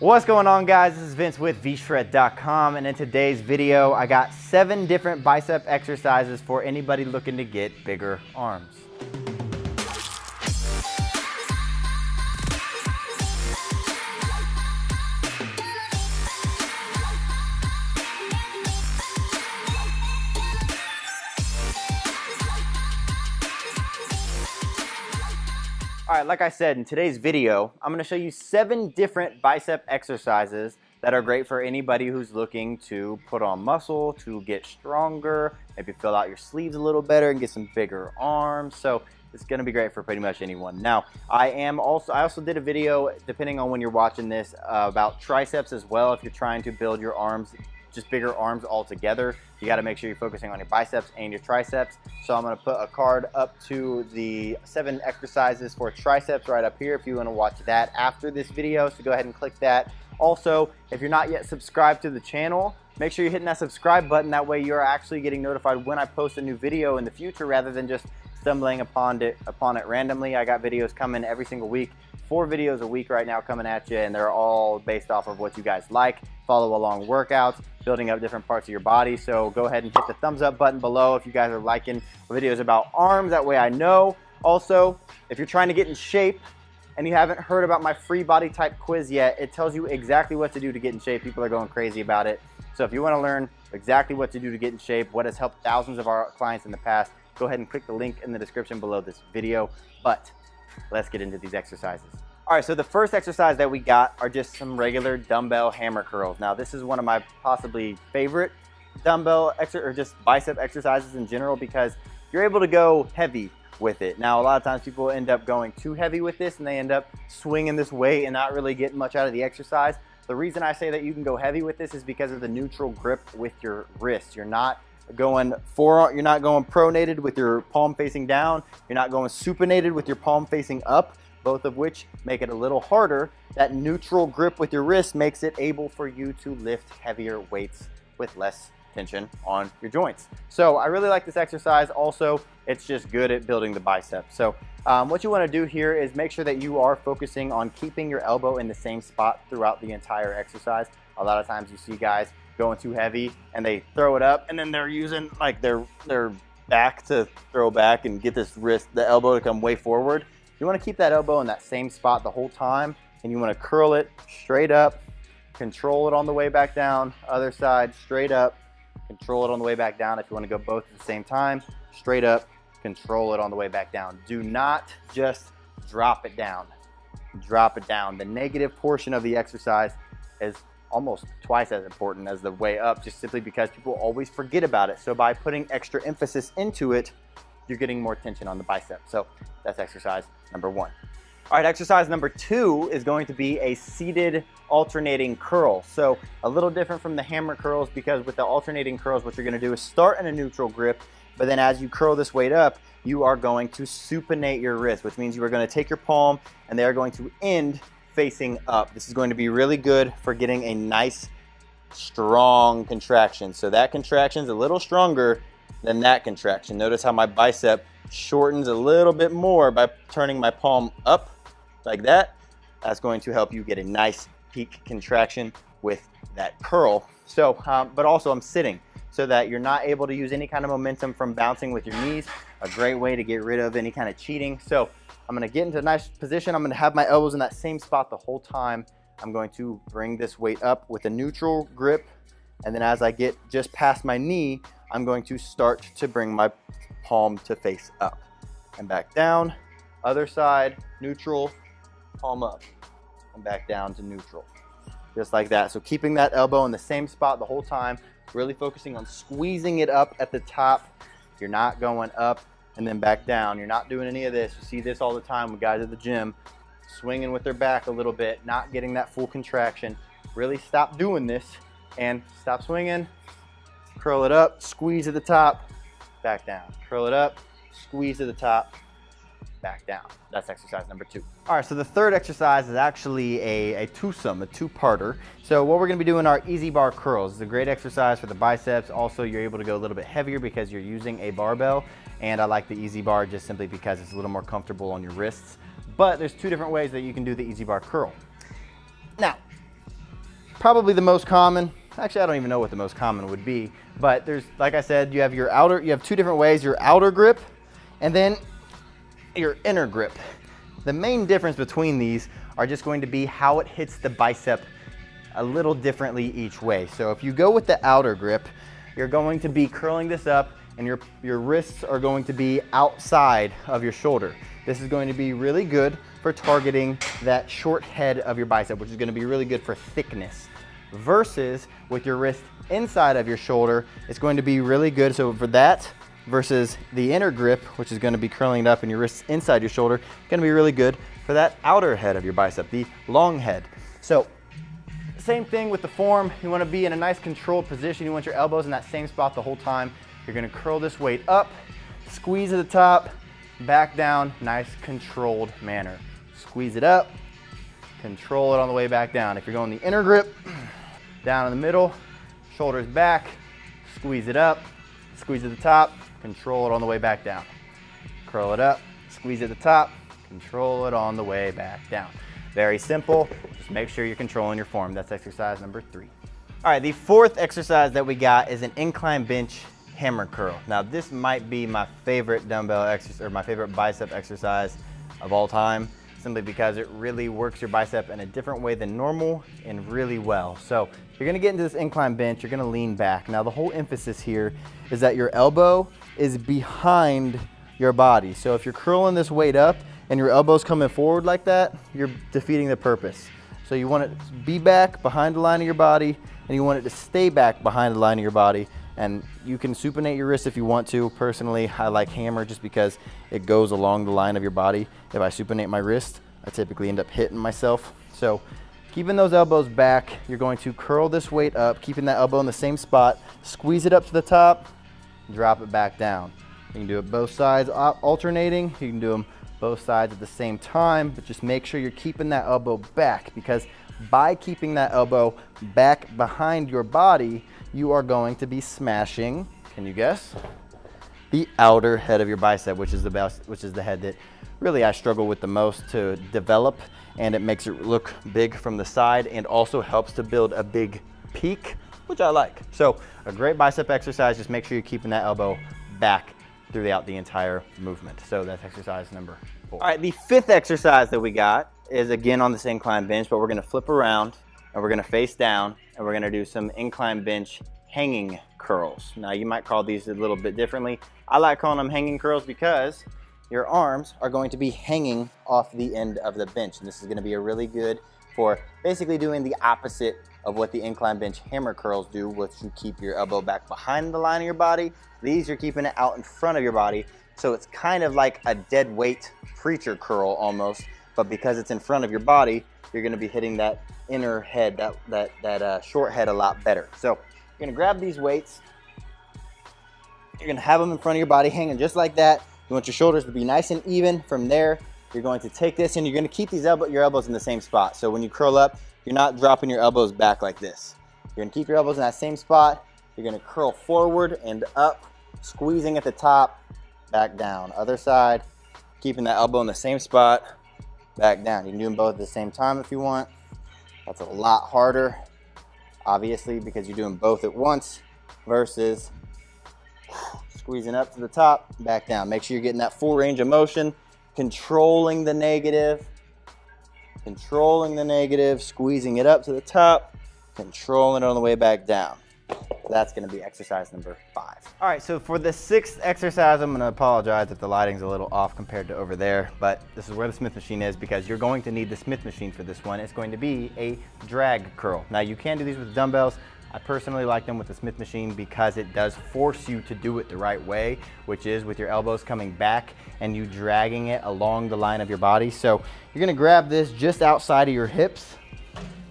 What's going on, guys? This is Vince with vshred.com, and in today's video I got 7 different bicep exercises for anybody looking to get bigger arms. All right, like I said, in today's video, I'm gonna show you 7 different bicep exercises that are great for anybody who's looking to put on muscle, to get stronger, maybe fill out your sleeves a little better and get some bigger arms. So it's gonna be great for pretty much anyone. Now, I also did a video, depending on when you're watching this, about triceps as well. If you're trying to build your arms, just bigger arms altogether, you got to make sure you're focusing on your biceps and your triceps. So I'm going to put a card up to the 7 exercises for triceps right up here if you want to watch that after this video. So go ahead and click that. Also, if you're not yet subscribed to the channel, make sure you're hitting that subscribe button. That way you're actually getting notified when I post a new video in the future rather than just stumbling upon it randomly. I got videos coming every single week, 4 videos a week right now coming at you, and they're all based off of what you guys like. Follow along workouts, building up different parts of your body. So go ahead and hit the thumbs up button below if you guys are liking videos about arms. That way I know. Also, if you're trying to get in shape and you haven't heard about my free body type quiz yet, it tells you exactly what to do to get in shape. People are going crazy about it. So if you want to learn exactly what to do to get in shape, what has helped thousands of our clients in the past, go ahead and click the link in the description below this video. But let's get into these exercises. All right, so the first exercise that we got are just some regular dumbbell hammer curls. Now, this is one of my possibly favorite dumbbell or just bicep exercises in general because you're able to go heavy with it. Now, a lot of times people end up going too heavy with this and they end up swinging this weight and not really getting much out of the exercise. The reason I say that you can go heavy with this is because of the neutral grip with your wrist. You're not going you're not going pronated with your palm facing down. You're not going supinated with your palm facing up, both of which make it a little harder. That neutral grip with your wrist makes it able for you to lift heavier weights with less tension on your joints. So I really like this exercise. Also, it's just good at building the bicep. So what you want to do here is make sure that you are focusing on keeping your elbow in the same spot throughout the entire exercise. A lot of times you see guys going too heavy and they throw it up and then they're using like their back to throw back and get this the elbow to come way forward. You want to keep that elbow in that same spot the whole time, and you want to curl it straight up, control it on the way back down, other side, straight up, control it on the way back down. If you want to go both at the same time, straight up, control it on the way back down. Do not just drop it down. Drop it down. The negative portion of the exercise is almost twice as important as the way up, just simply because people always forget about it. So by putting extra emphasis into it, you're getting more tension on the bicep. So that's exercise number 1. All right, exercise number 2 is going to be a seated alternating curl. So a little different from the hammer curls, because with the alternating curls, what you're gonna do is start in a neutral grip, but then as you curl this weight up, you are going to supinate your wrist, which means you are gonna take your palm and they are going to end facing up. This is going to be really good for getting a nice, strong contraction. So that contraction is a little stronger than that contraction. Notice how my bicep shortens a little bit more by turning my palm up like that. That's going to help you get a nice peak contraction with that curl. So, but also I'm sitting so that you're not able to use any kind of momentum from bouncing with your knees. A great way to get rid of any kind of cheating. So I'm gonna get into a nice position. I'm gonna have my elbows in that same spot the whole time. I'm going to bring this weight up with a neutral grip. And then as I get just past my knee, I'm going to start to bring my palm to face up and back down. Other side, neutral, palm up and back down to neutral. Just like that. So keeping that elbow in the same spot the whole time, really focusing on squeezing it up at the top. You're not going up and then back down. You're not doing any of this. You see this all the time with guys at the gym, swinging with their back a little bit, not getting that full contraction. Really stop doing this and stop swinging. Curl it up, squeeze at the top, back down. Curl it up, squeeze at the top, back down. That's exercise number 2. All right, so the third exercise is actually a twosome, a 2-parter. So what we're gonna be doing are easy bar curls. It's a great exercise for the biceps. Also, you're able to go a little bit heavier because you're using a barbell. And I like the easy bar just simply because it's a little more comfortable on your wrists. But there's 2 different ways that you can do the easy bar curl. Now, probably the most common. Actually, I don't even know what the most common would be, but there's, like I said, you have two different ways, your outer grip and then your inner grip. The main difference between these are just going to be how it hits the bicep a little differently each way. So if you go with the outer grip, you're going to be curling this up and your wrists are going to be outside of your shoulder. This is going to be really good for targeting that short head of your bicep, which is going to be really good for thickness. Versus with your wrist inside of your shoulder, it's going to be really good. So for that, versus the inner grip, which is going to be curling it up and your wrists inside your shoulder, going to be really good for that outer head of your bicep, the long head. So same thing with the form. You want to be in a nice controlled position. You want your elbows in that same spot the whole time. You're going to curl this weight up, squeeze at the top, back down, nice controlled manner. Squeeze it up, control it on the way back down. If you're going the inner grip, down in the middle, shoulders back, squeeze it up, squeeze at the top, control it on the way back down. Curl it up, squeeze at the top, control it on the way back down. Very simple, just make sure you're controlling your form. That's exercise number 3. All right, the 4th exercise that we got is an incline bench hammer curl. Now this might be my favorite dumbbell exercise, or my favorite bicep exercise of all time, simply because it really works your bicep in a different way than normal and really well. So you're gonna get into this incline bench, you're gonna lean back. Now the whole emphasis here is that your elbow is behind your body. So if you're curling this weight up and your elbow's coming forward like that, you're defeating the purpose. So you want it to be back behind the line of your body, and you want it to stay back behind the line of your body. And you can supinate your wrist if you want to. Personally, I like hammer just because it goes along the line of your body. If I supinate my wrist, I typically end up hitting myself. So keeping those elbows back, you're going to curl this weight up, keeping that elbow in the same spot, squeeze it up to the top, drop it back down. You can do it both sides alternating. You can do them both sides at the same time, but just make sure you're keeping that elbow back, because by keeping that elbow back behind your body, you are going to be smashing, can you guess? The outer head of your bicep, which is the head that really I struggle with the most to develop, and it makes it look big from the side and also helps to build a big peak, which I like. So a great bicep exercise, just make sure you're keeping that elbow back throughout the entire movement. So that's exercise number 4. All right, the 5th exercise that we got is again on this incline bench, but we're gonna flip around and we're gonna face down and we're gonna do some incline bench hanging curls. Now you might call these a little bit differently. I like calling them hanging curls because your arms are going to be hanging off the end of the bench. And this is gonna be a really good for basically doing the opposite of what the incline bench hammer curls do, which you keep your elbow back behind the line of your body. These, you're keeping it out in front of your body. So it's kind of like a dead weight preacher curl almost, but because it's in front of your body, you're gonna be hitting that inner head, that short head a lot better. So you're gonna grab these weights, you're gonna have them in front of your body hanging just like that. You want your shoulders to be nice and even. From there, you're going to take this and you're gonna keep your elbows in the same spot. So when you curl up, you're not dropping your elbows back like this. You're gonna keep your elbows in that same spot. You're gonna curl forward and up, squeezing at the top, back down. Other side, keeping that elbow in the same spot, back down. You can do them both at the same time if you want. That's a lot harder, obviously, because you're doing both at once versus squeezing up to the top, back down. Make sure you're getting that full range of motion, controlling the negative, squeezing it up to the top, controlling it on the way back down. That's gonna be exercise number 5. All right, so for the 6th exercise, I'm gonna apologize if the lighting's a little off compared to over there, but this is where the Smith machine is because you're going to need the Smith machine for this one. It's going to be a drag curl. Now you can do these with dumbbells. I personally like them with the Smith machine because it does force you to do it the right way, which is with your elbows coming back and you dragging it along the line of your body. So you're gonna grab this just outside of your hips,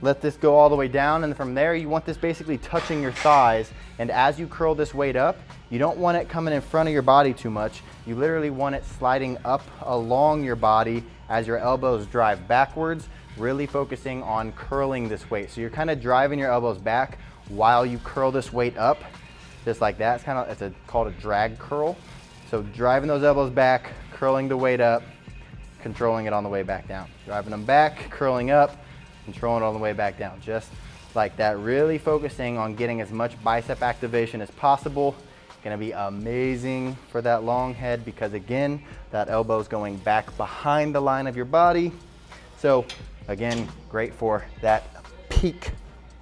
let this go all the way down, and from there you want this basically touching your thighs. And as you curl this weight up, you don't want it coming in front of your body too much. You literally want it sliding up along your body as your elbows drive backwards, really focusing on curling this weight. So you're kind of driving your elbows back while you curl this weight up, just like that. It's called a drag curl. So driving those elbows back, curling the weight up, controlling it on the way back down. Driving them back, curling up, controlling it all the way back down, just like that. Really focusing on getting as much bicep activation as possible. Gonna be amazing for that long head because again, that elbow's going back behind the line of your body. So again, great for that peak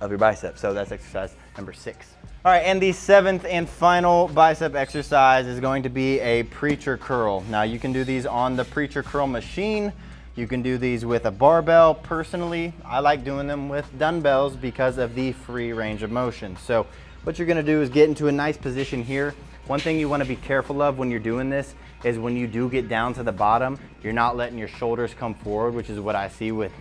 of your biceps. So that's exercise number 6. All right, and the 7th and final bicep exercise is going to be a preacher curl. Now you can do these on the preacher curl machine. You can do these with a barbell. Personally, I like doing them with dumbbells because of the free range of motion. So what you're gonna do is get into a nice position here. One thing you wanna be careful of when you're doing this is when you do get down to the bottom, you're not letting your shoulders come forward, which is what I see with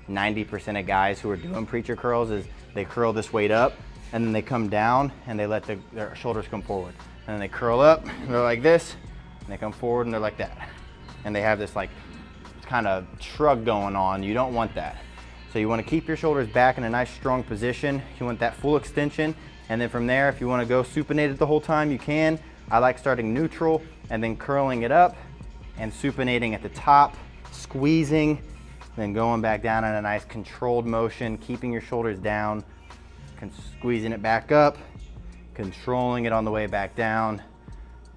90% of guys who are doing preacher curls is they curl this weight up and then they come down and they let their shoulders come forward. And then they curl up, and they're like this, and they come forward and they're like that. And they have this like kind of shrug going on. You don't want that. So you wanna keep your shoulders back in a nice strong position. You want that full extension. And then from there, if you wanna go supinated the whole time, you can. I like starting neutral and then curling it up and supinating at the top, squeezing, then going back down in a nice controlled motion, keeping your shoulders down, squeezing it back up, controlling it on the way back down,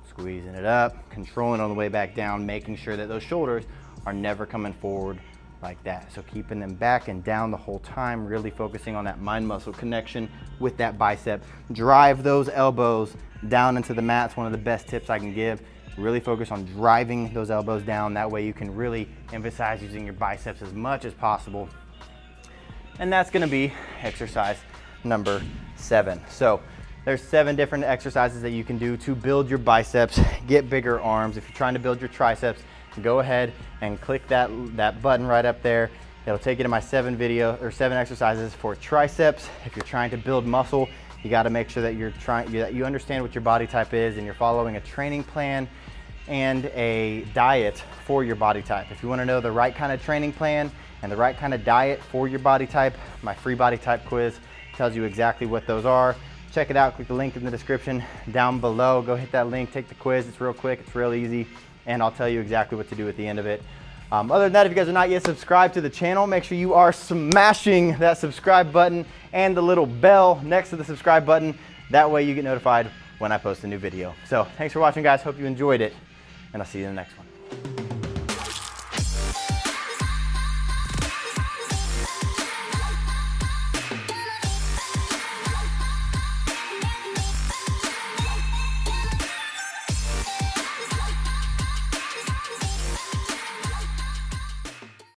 squeezing it up, controlling it on the way back down, making sure that those shoulders are never coming forward like that. So keeping them back and down the whole time, really focusing on that mind muscle connection with that bicep. Drive those elbows down into the mat. It's one of the best tips I can give. Really focus on driving those elbows down. That way you can really emphasize using your biceps as much as possible. And that's gonna be exercise number 7. So there's 7 different exercises that you can do to build your biceps, get bigger arms. If you're trying to build your triceps, go ahead and click that button right up there. It'll take you to my 7 exercises for triceps. If you're trying to build muscle, you got to make sure that you understand what your body type is and you're following a training plan and a diet for your body type. If you want to know the right kind of training plan and the right kind of diet for your body type, my free body type quiz tells you exactly what those are. Check it out, click the link in the description down below. Go hit that link, take the quiz. It's real quick, it's real easy, and I'll tell you exactly what to do at the end of it. Other than that, if you guys are not yet subscribed to the channel, make sure you are smashing that subscribe button and the little bell next to the subscribe button. That way you get notified when I post a new video. So thanks for watching, guys. Hope you enjoyed it, and I'll see you in the next one.